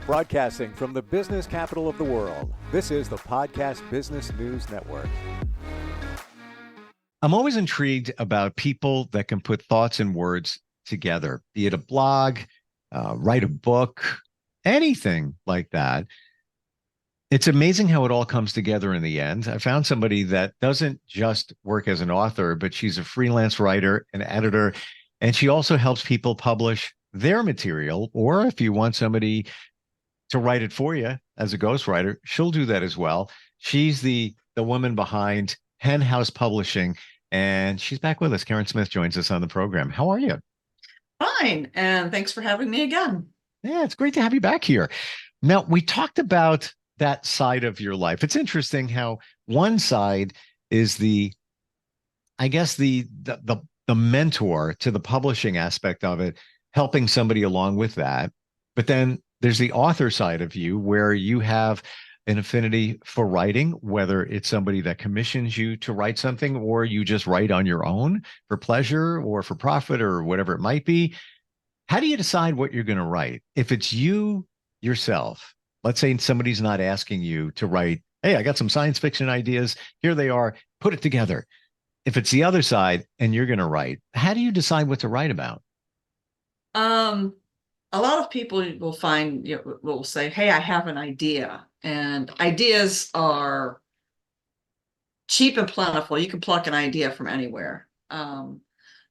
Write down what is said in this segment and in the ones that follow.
Broadcasting from the business capital of the world, this is the Podcast Business News Network. I'm always intrigued about people that can put thoughts and words together, be it a blog, write a book, anything like that. It's amazing how it all comes together in the end. I found somebody that doesn't just work as an author, but she's a freelance writer, an editor, and she also helps people publish their material. Or if you want somebody to write it for you as a ghostwriter, she'll do that as well. She's the woman behind Hen House Publishing, and she's back with us. Karen Smith joins us on the program. How are you? Fine, and thanks for having me again. Yeah, it's great to have you back here. Now, we talked about that side of your life. It's interesting how one side is I guess the mentor to the publishing aspect of it, helping somebody along with that. But then there's the author side of you where you have an affinity for writing, whether it's somebody that commissions you to write something or you just write on your own for pleasure or for profit or whatever it might be. How do you decide what you're going to write? If it's you yourself, let's say somebody's not asking you to write, hey, I got some science fiction ideas. Here they are. Put it together. If it's the other side and you're going to write, how do you decide what to write about? A lot of people will say, "Hey, I have an idea," and ideas are cheap and plentiful. You can pluck an idea from anywhere.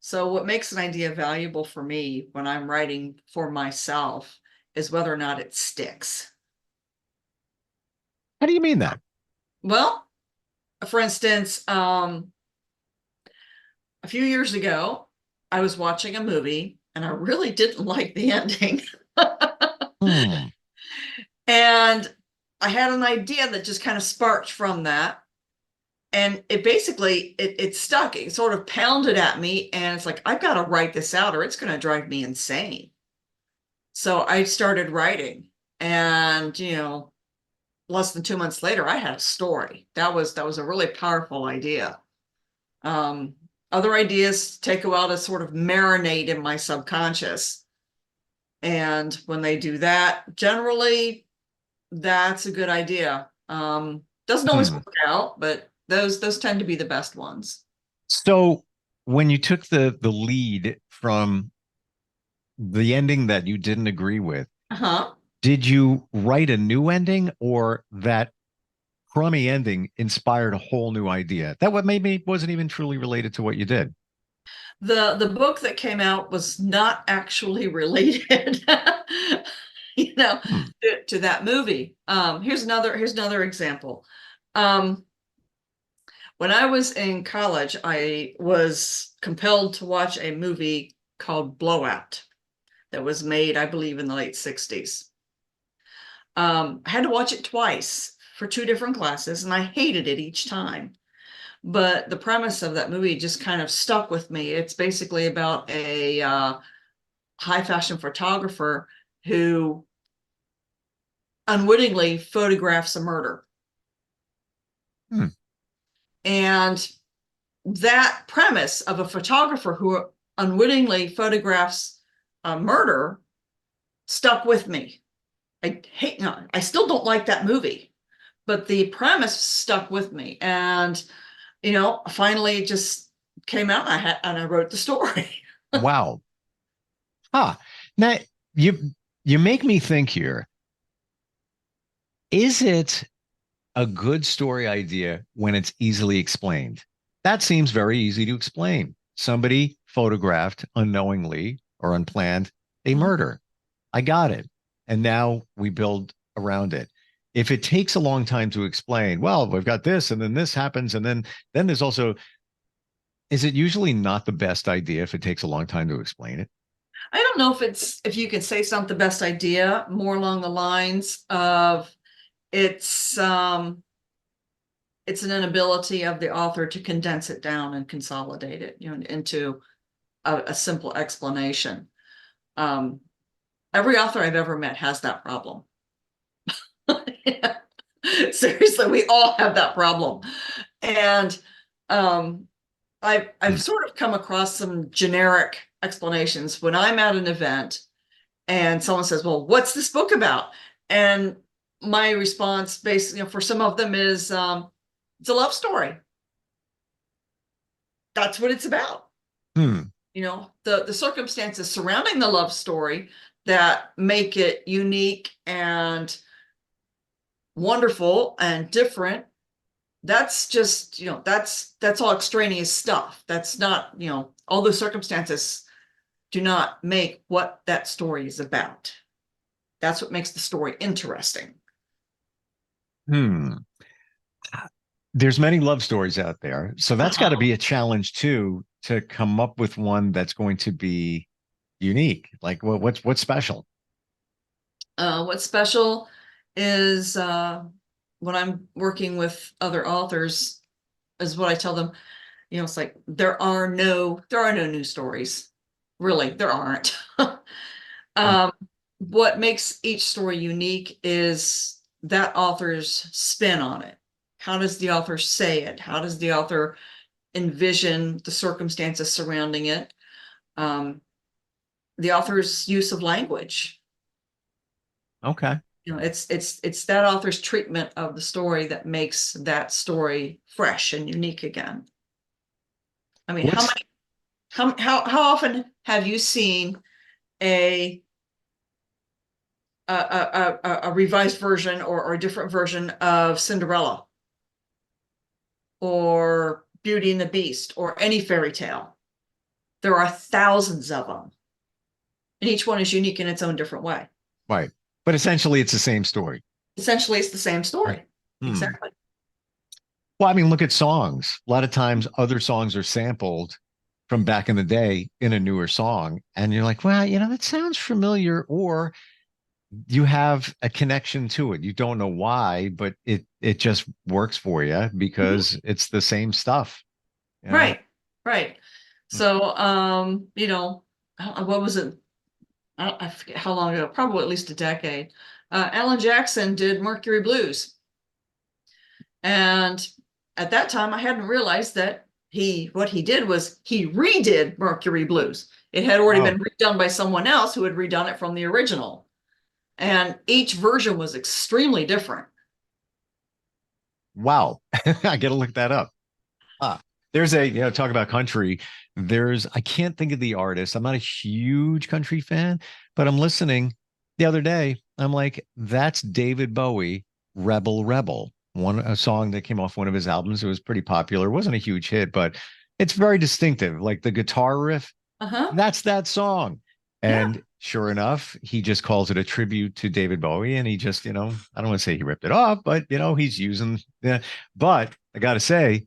So what makes an idea valuable for me when I'm writing for myself is whether or not it sticks. How do you mean that? Well, for instance, a few years ago, I was watching a movie and I really didn't like the ending. Hmm. And I had an idea that just kind of sparked from that. And it basically, it stuck. It sort of pounded at me. And it's like, I've got to write this out or it's going to drive me insane. So I started writing. And, less than 2 months later, I had a story. That was a really powerful idea. Other ideas take a while to sort of marinate in my subconscious. And when they do that, generally, that's a good idea. Doesn't always Hmm. work out, but those tend to be the best ones. So when you took the lead from the ending that you didn't agree with, Uh-huh. did you write a new ending or that crummy ending inspired a whole new idea? That what maybe wasn't even truly related to what you did. The book that came out was not actually related, you know, Hmm. to that movie. Here's another example. Um, when I was in college, I was compelled to watch a movie called Blowout that was made, I believe, in the late 60s. I had to watch it twice for two different classes, and I hated it each time. But the premise of that movie just kind of stuck with me. It's basically about a high fashion photographer who unwittingly photographs a murder. Hmm. And that premise of a photographer who unwittingly photographs a murder stuck with me. I still don't like that movie, but the premise stuck with me. And, finally it just came out and I wrote the story. Wow. Ah, now you make me think here. Is it a good story idea when it's easily explained? That seems very easy to explain. Somebody photographed unknowingly or unplanned a murder. I got it. And now we build around it. If it takes a long time to explain, well, we've got this and then this happens and then there's also, is it usually not the best idea if it takes a long time to explain it? I don't know if you can say it's not the best idea, more along the lines of it's it's an inability of the author to condense it down and consolidate it, into a simple explanation. Um, every author I've ever met has that problem. Yeah. Seriously, we all have that problem. And um, I've Hmm. sort of come across some generic explanations when I'm at an event and someone says, "Well, what's this book about?" And my response basically, for some of them is, it's a love story. That's what it's about. The circumstances surrounding the love story that make it unique and wonderful and different. That's just, that's all extraneous stuff. That's not, all the circumstances do not make what that story is about. That's what makes the story interesting. There's many love stories out there. So that's got to be a challenge too, to come up with one that's going to be unique. Like, well, what's special? What's special is when I'm working with other authors, is what I tell them. It's like there are no new stories. Really, there aren't. What makes each story unique is that author's spin on it. How does the author say it? How does the author envision the circumstances surrounding it? The author's use of language. Okay. It's that author's treatment of the story that makes that story fresh and unique again. I mean, how often have you seen a revised version or a different version of Cinderella or Beauty and the Beast or any fairy tale? There are thousands of them, and each one is unique in its own different way. Right. But essentially, it's the same story. Essentially, it's the same story. Right. Exactly. Well, I mean, look at songs. A lot of times other songs are sampled from back in the day in a newer song. And you're like, well, that sounds familiar. Or you have a connection to it. You don't know why, but it just works for you because it's the same stuff. Right. Right. So, what was it? I forget how long ago, probably at least a decade. Alan Jackson did Mercury Blues. And at that time, I hadn't realized that what he did was he redid Mercury Blues. It had already been redone by someone else who had redone it from the original. And each version was extremely different. Wow. I got to look that up. There's talk about country. I can't think of the artist. I'm not a huge country fan, but I'm listening the other day. I'm like, that's David Bowie, Rebel Rebel, a song that came off one of his albums. It was pretty popular. It wasn't a huge hit, but it's very distinctive. Like the guitar riff, that's that song. And sure enough, he just calls it a tribute to David Bowie. And he just, I don't want to say he ripped it off, but he's using, but I got to say,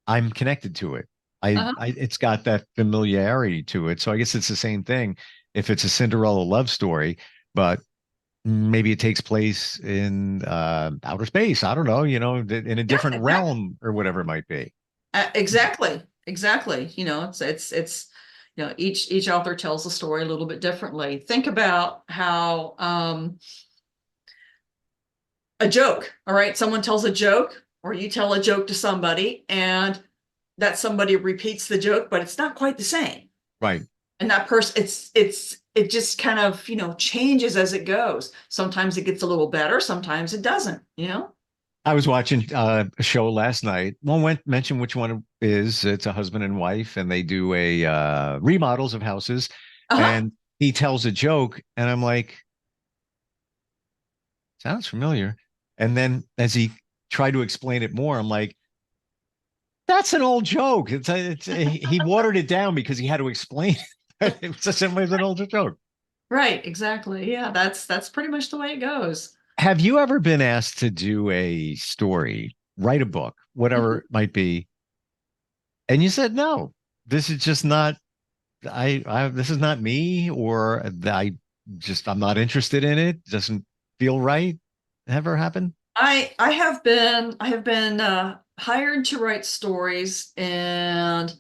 I'm connected to it. It's got that familiarity to it. So I guess it's the same thing if it's a Cinderella love story, but maybe it takes place in outer space. I don't know, in a different realm or whatever it might be. Exactly. It's each author tells the story a little bit differently. Think about how a joke, all right, someone tells a joke or you tell a joke to somebody and that somebody repeats the joke, but it's not quite the same. Right. And that person, it just kind of, changes as it goes. Sometimes it gets a little better. Sometimes it doesn't, I was watching a show last night. Won't mention which one it is. It's a husband and wife, and they do a remodels of houses. And he tells a joke, and I'm like, sounds familiar. And then as he tried to explain it more, I'm like, that's an old joke. He watered it down because he had to explain it. It was just an older joke. Right, exactly. Yeah, that's pretty much the way it goes. Have you ever been asked to do a story, write a book, whatever it might be, and you said no? This is just not. This is not me, or I'm not interested in it. Doesn't feel right. Ever happened? I have been hired to write stories, and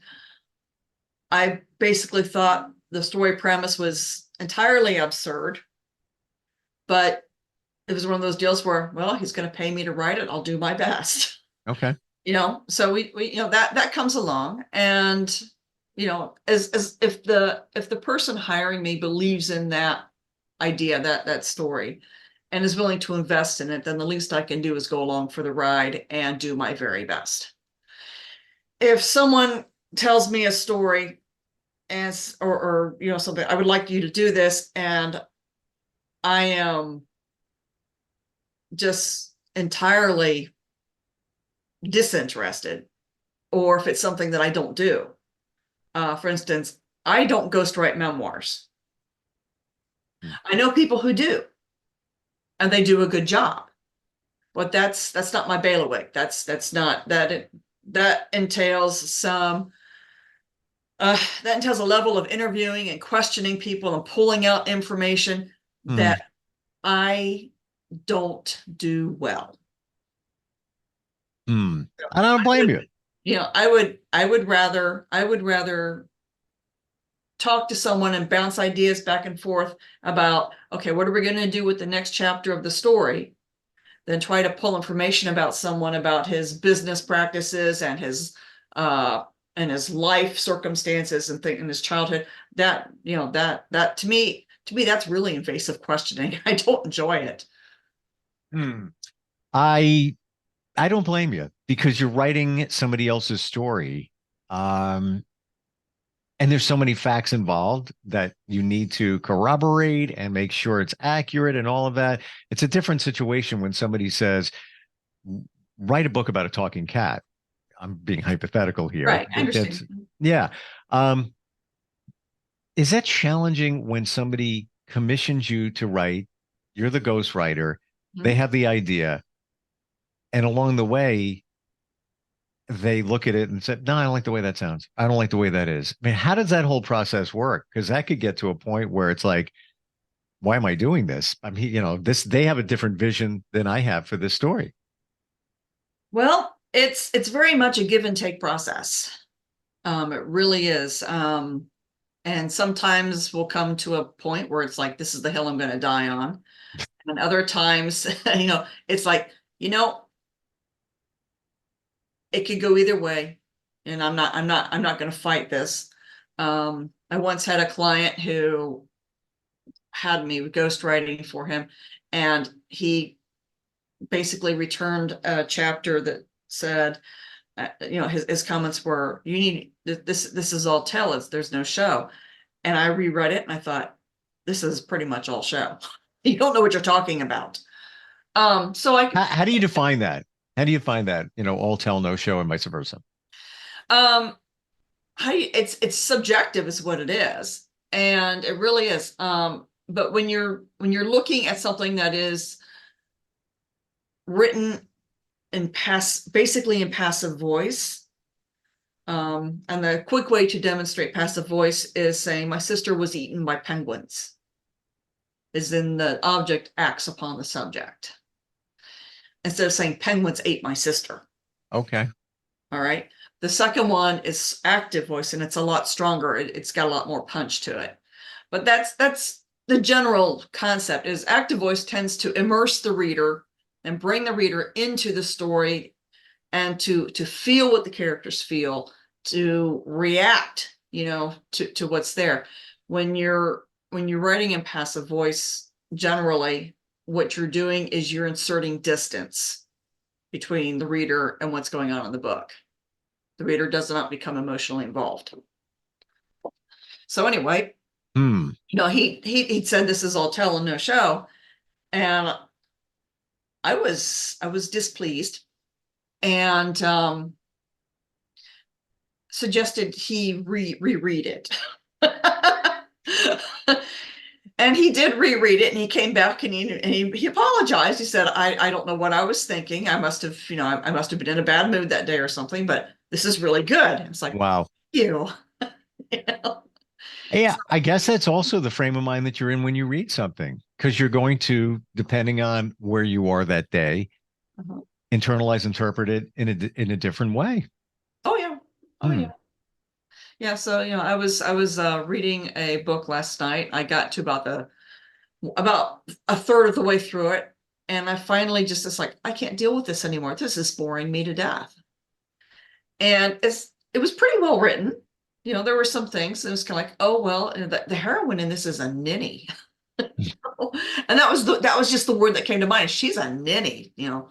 I basically thought the story premise was entirely absurd, but it was one of those deals where, well, he's going to pay me to write it. I'll do my best. Okay. So we that comes along, and as if the person hiring me believes in that idea, that story, and is willing to invest in it, then the least I can do is go along for the ride and do my very best. If someone tells me a story as or something, I would like you to do this, and I am just entirely disinterested, or if it's something that I don't do. For instance, I don't ghostwrite memoirs. I know people who do, and they do a good job. But that's not my bailiwick. That's not that. That entails some. That entails a level of interviewing and questioning people and pulling out information Hmm. that I don't do well. Hmm. I don't blame you. I would rather talk to someone and bounce ideas back and forth about, okay, what are we going to do with the next chapter of the story, than try to pull information about someone, about his business practices uh and his life circumstances and in his childhood. That to me that's really invasive questioning. I don't enjoy it. Hmm. I I don't blame you because you're writing somebody else's story. Um, and there's so many facts involved that you need to corroborate and make sure it's accurate and all of that. It's a different situation when somebody says, write a book about a talking cat. I'm being hypothetical here. Right, I understand. That's yeah. Um, is that challenging when somebody commissions you to write? You're the ghostwriter. They Mhm. have the idea, and along the way, they look at it and say, "No, I don't like the way that sounds. I don't like the way that is." I mean, how does that whole process work? Because that could get to a point where it's like, "Why am I doing this?" I mean, this they have a different vision than I have for this story. Well, it's very much a give and take process. It really is. And sometimes we'll come to a point where it's like, this is the hill I'm going to die on. And other times, it's like, you know, it could go either way. And I'm not going to fight this. I once had a client who had me ghostwriting for him, and he basically returned a chapter that said, his comments were, you need this is all tell, there's no show. And I reread it and I thought, this is pretty much all show. You don't know what you're talking about. So How do you define that? How do you find that? All tell, no show, and vice versa. um it's subjective is what it is. And it really is. But when you're looking at something that is written basically in passive voice, and the quick way to demonstrate passive voice is saying, my sister was eaten by penguins, is in the object acts upon the subject, instead of saying penguins ate my sister. Okay. All right. The second one is active voice, and it's a lot stronger. It's got a lot more punch to it. But that's the general concept. Is active voice tends to immerse the reader and bring the reader into the story, and to feel what the characters feel, to react, to what's there. When you're writing in passive voice, generally what you're doing is you're inserting distance between the reader and what's going on in the book. The reader does not become emotionally involved. So anyway, Hmm. he said, this is all tell and no show. And I was displeased, and suggested he reread it. And he did reread it, and he came back and he apologized. He said, I don't know what I was thinking. I must have, I must have been in a bad mood that day or something, but this is really good. It's like, Wow. you. You know? Yeah, I guess that's also the frame of mind that you're in when you read something, because you're going to, depending on where you are that day, Uh-huh. internalize, interpret it in a different way. Oh yeah. Oh Hmm. yeah. Yeah. So, I was reading a book last night. I got to about a third of the way through it. And I finally just was like, I can't deal with this anymore. This is boring me to death. And it was pretty well written. There were some things, and it was kind of like, oh, well, the heroine in this is a ninny. And that was just the word that came to mind. She's a ninny, you know.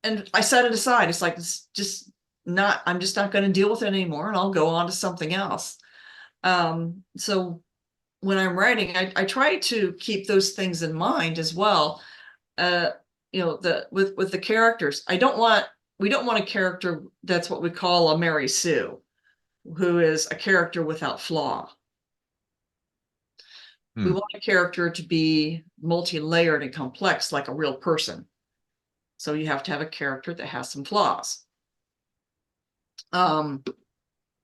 And I set it aside. It's like, it's just not, I'm just not going to deal with it anymore, and I'll go on to something else. So when I'm writing, I try to keep those things in mind as well. Uh, you know, with the characters, we don't want a character that's what we call a Mary Sue, who is a character without flaw. We want a character to be multi-layered and complex, like a real person. So you have to have a character that has some flaws.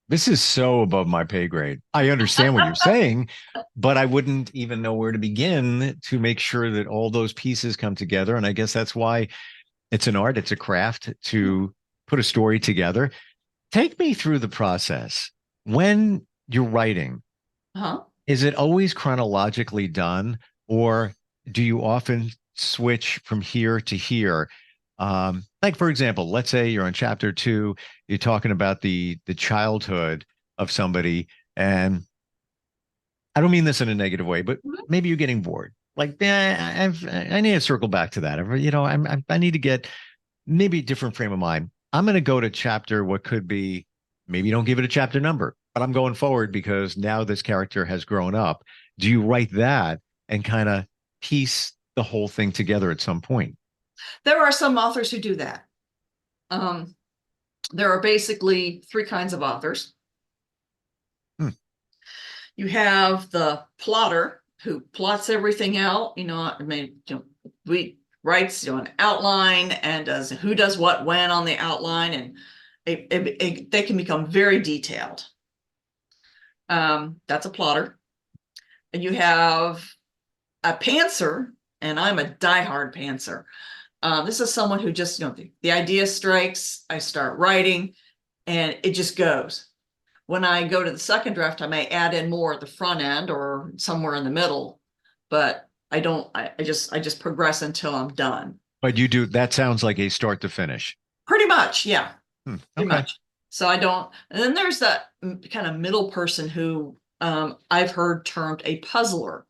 This is so above my pay grade. I understand what you're saying, but I wouldn't even know where to begin to make sure that all those pieces come together. And I guess that's why it's an art, it's a craft to put a story together. Take me through the process. When you're writing, is it always chronologically done, or do you often switch from here to here? Like, for example, let's say you're on chapter 2, you're talking about the childhood of somebody, and I don't mean this in a negative way, but maybe you're getting bored. Like, I need to circle back to that. You know, I need to get maybe a different frame of mind. I'm going to go to chapter what could be, maybe don't give it a chapter number, but I'm going forward because now this character has grown up. Do you write that and kind of piece the whole thing together at some point? There are some authors who do that. There are basically three kinds of authors. You have the plotter who plots everything out. You know, I mean, we writes an outline and does who does what when on the outline, and they can become very detailed. That's a plotter. And you have a pantser, and I'm a diehard pantser. This is someone who just, you know, the idea strikes, I start writing, and it just goes. When I go to the second draft, I may add in more at the front end or somewhere in the middle, but I don't, I just progress until I'm done. But you do, that sounds like a start to finish. Pretty much, yeah. Okay. Pretty much. So I don't, and then there's that kind of middle person who I've heard termed a puzzler,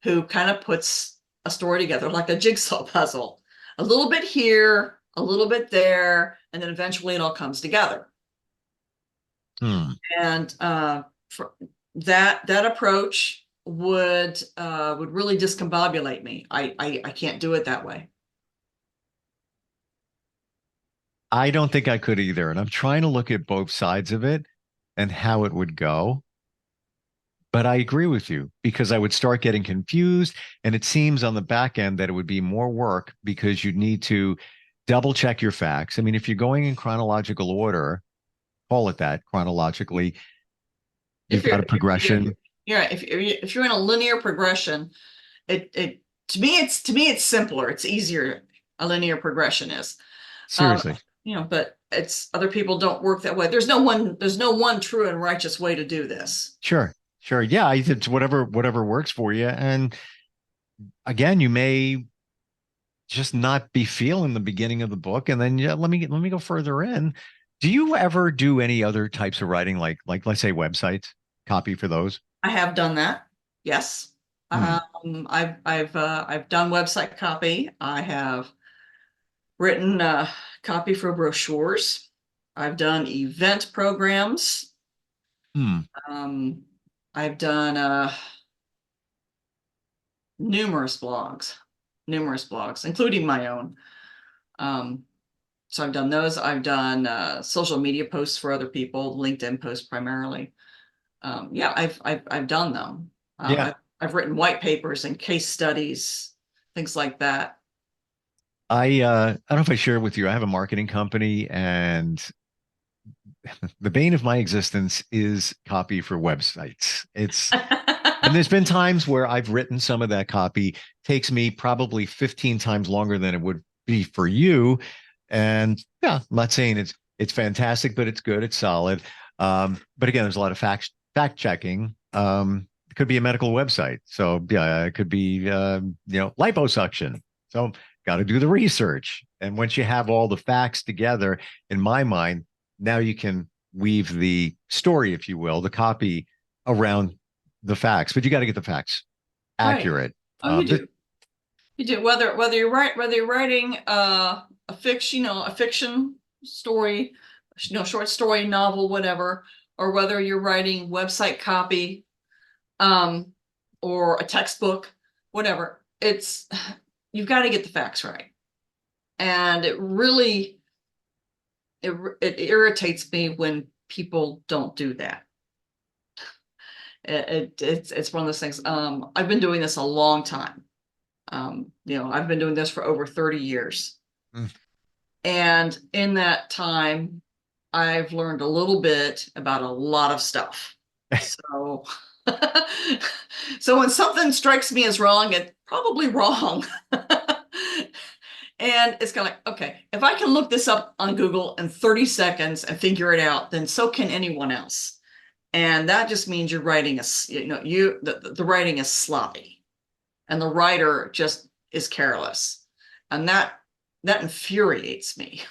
who kind of puts a story together like a jigsaw puzzle, a little bit here, a little bit there, and then eventually it all comes together. And for that approach would really discombobulate me. I can't do it that way. I don't think I could either. And I'm trying to look at both sides of it and how it would go. But I agree with you because I would start getting confused. And it seems on the back end that it would be more work because you'd need to double check your facts. I mean, if you're going in chronological order, call it that chronologically, you've got a progression. If you're in a linear progression, to me it's simpler. It's easier. A linear progression is. Seriously. You know, but it's other people don't work that way. There's no one true and righteous way to do this. Sure. Yeah, it's whatever works for you. And again, you may just not be feeling the beginning of the book, and then let me go further in. Do you ever do any other types of writing, like let's say websites, copy for those? I have done that. Yes. I've done website copy. I have written copy for brochures. I've done event programs. I've done numerous blogs, including my own. So I've done those. I've done social media posts for other people, LinkedIn posts primarily. Yeah, I've done them. I've written white papers and case studies, things like that. I don't know if I shared with you, I have a marketing company, and the bane of my existence is copy for websites. And there's been times where I've written some of that copy, takes me probably 15 times longer than it would be for you. And yeah, I'm not saying it's fantastic, but it's good, it's solid. But again, there's a lot of fact checking. It could be a medical website. So yeah, it could be liposuction. So got to do the research. And once you have all the facts together, in my mind, now you can weave the story, if you will, the copy around the facts, but you got to get the facts Right. accurate. Oh, you do. You do. Whether you're writing a fiction story, short story, novel, whatever, or whether you're writing website copy, or a textbook, whatever. You've got to get the facts right. And it really it irritates me when people don't do that. It's one of those things. I've been doing this a long time. I've been doing this for over 30 years. Mm. And in that time, I've learned a little bit about a lot of stuff. So, so when something strikes me as wrong, it's probably wrong. And it's kind of like, okay, if I can look this up on Google in 30 seconds and figure it out, then so can anyone else. And that just means you're writing the writing is sloppy, and the writer just is careless, and that infuriates me.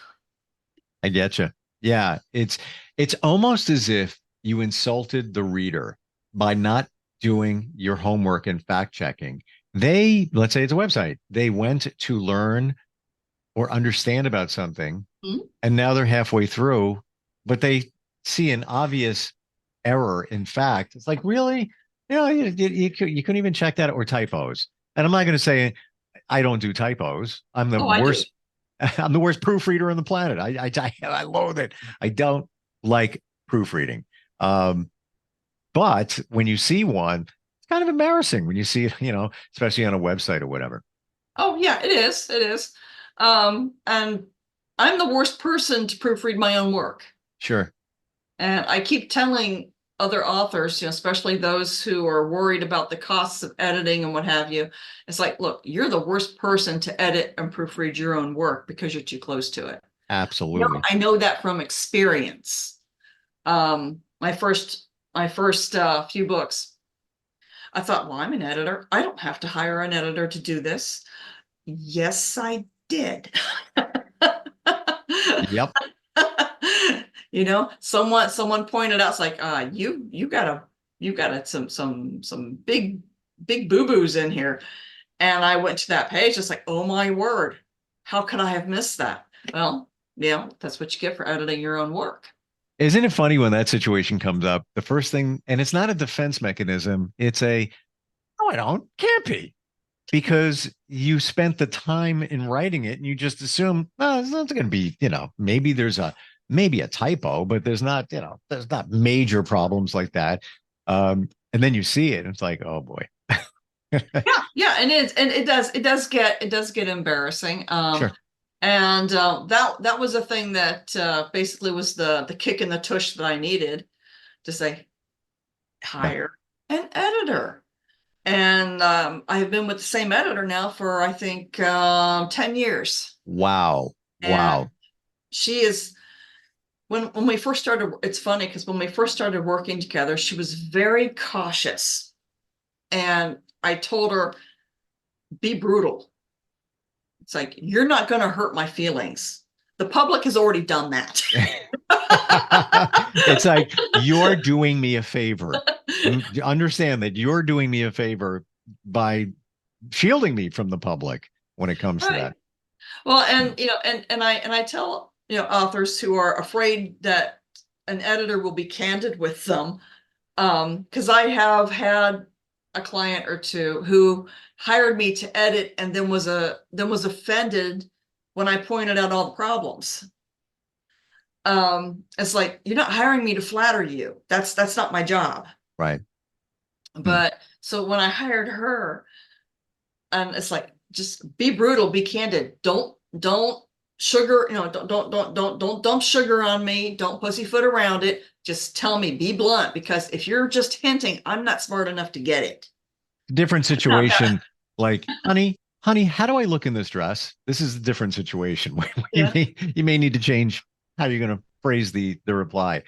I get you. Yeah, it's almost as if you insulted the reader by not doing your homework and fact checking. Let's say it's a website. They went to learn or understand about something, and now they're halfway through, but they see an obvious error in fact. It's like, really? You couldn't even check that, or typos. And I'm not going to say I don't do typos. I'm the worst. I'm the worst proofreader on the planet. I loathe it. I don't like proofreading. But when you see one, it's kind of embarrassing when you see it, especially on a website or whatever. Oh yeah, it is. It is. And I'm the worst person to proofread my own work. Sure. And I keep telling other authors, especially those who are worried about the costs of editing and what have you. It's like, look, you're the worst person to edit and proofread your own work because you're too close to it. Absolutely. I know that from experience. My first few books, I thought, well, I'm an editor. I don't have to hire an editor to do this. Yes, I did. Yep. Someone pointed out, it's like, you got some big boo-boos in here. And I went to that page, it's like, oh my word, how could I have missed that? Well, that's what you get for editing your own work. Isn't it funny when that situation comes up? The first thing, and it's not a defense mechanism, it's can't be. Because you spent the time in writing it and you just assume, well, it's not going to be, maybe there's maybe a typo, but there's not major problems like that. And then you see it and it's like, oh boy. Yeah. And it does get embarrassing. Sure. And that was a thing that basically was the kick in the tush that I needed to say, hire an editor. And I have been with the same editor now for, I think, 10 years. Wow. And she is, when we first started, it's funny because when we first started working together, she was very cautious. And I told her, be brutal. It's like, you're not going to hurt my feelings. The public has already done that. It's like, you're doing me a favor. You understand that you're doing me a favor by shielding me from the public when it comes to that. Well, and I tell authors who are afraid that an editor will be candid with them, because I have had a client or two who hired me to edit and then was offended when I pointed out all the problems. It's like, you're not hiring me to flatter you. That's not my job. Right. But so when I hired her, and it's like, just be brutal, be candid. Don't sugar, don't dump sugar on me. Don't pussyfoot around it. Just tell me, be blunt, because if you're just hinting, I'm not smart enough to get it. Different situation. Like, honey, how do I look in this dress? This is a different situation. You may need to change how you're going to phrase the reply.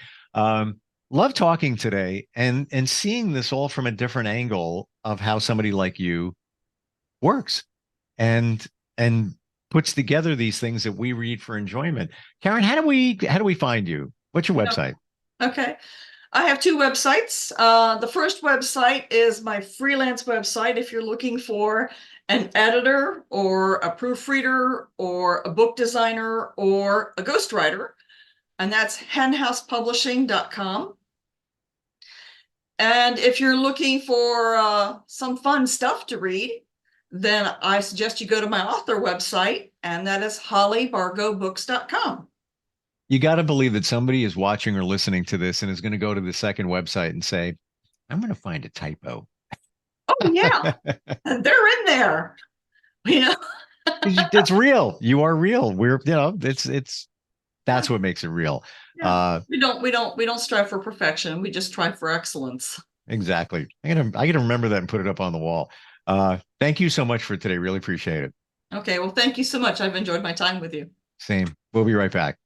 Love talking today and seeing this all from a different angle of how somebody like you works and puts together these things that we read for enjoyment. Karen, how do we find you? What's your website? Okay. I have two websites. The first website is my freelance website. If you're looking for an editor or a proofreader or a book designer or a ghostwriter, and that's henhousepublishing.com. And if you're looking for some fun stuff to read, then I suggest you go to my author website, and that is hollybargobooks.com. You got to believe that somebody is watching or listening to this and is going to go to the second website and say, I'm going to find a typo. Oh, yeah. And they're in there. It's real. You are real. That's what makes it real. Yeah. We don't strive for perfection. We just strive for excellence. Exactly. I gotta remember that and put it up on the wall. Thank you so much for today. Really appreciate it. Okay. Well, thank you so much. I've enjoyed my time with you. Same. We'll be right back.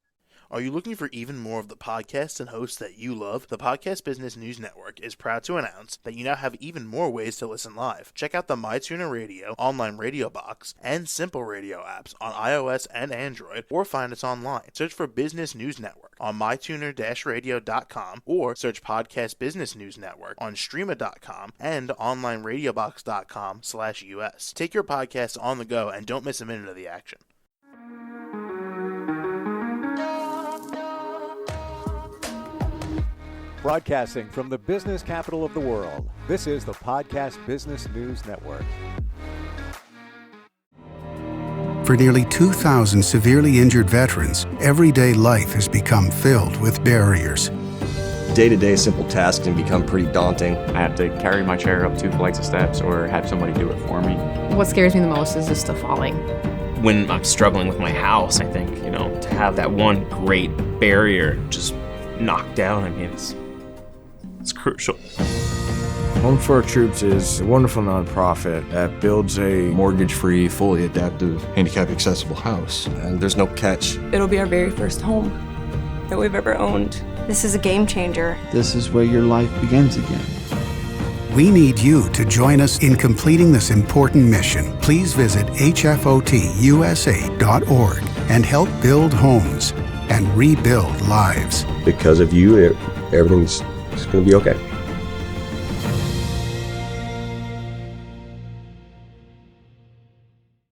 Are you looking for even more of the podcasts and hosts that you love? The Podcast Business News Network is proud to announce that you now have even more ways to listen live. Check out the MyTuner Radio, online radio box, and Simple Radio apps on iOS and Android, or find us online. Search for Business News Network on mytuner-radio.com, or search Podcast Business News Network on streama.com and onlineradiobox.com/US. Take your podcast on the go and don't miss a minute of the action. Broadcasting from the business capital of the world, this is the Podcast Business News Network. For nearly 2,000 severely injured veterans, everyday life has become filled with barriers. Day-to-day simple tasks can become pretty daunting. I have to carry my chair up 2 flights of steps or have somebody do it for me. What scares me the most is just the falling. When I'm struggling with my house, I think, to have that one great barrier just knocked down, it's crucial. Home for Our Troops is a wonderful nonprofit that builds a mortgage-free, fully adaptive, handicap-accessible house. And there's no catch. It'll be our very first home that we've ever owned. This is a game changer. This is where your life begins again. We need you to join us in completing this important mission. Please visit hfotusa.org and help build homes and rebuild lives. Because of you, everything's going to be okay.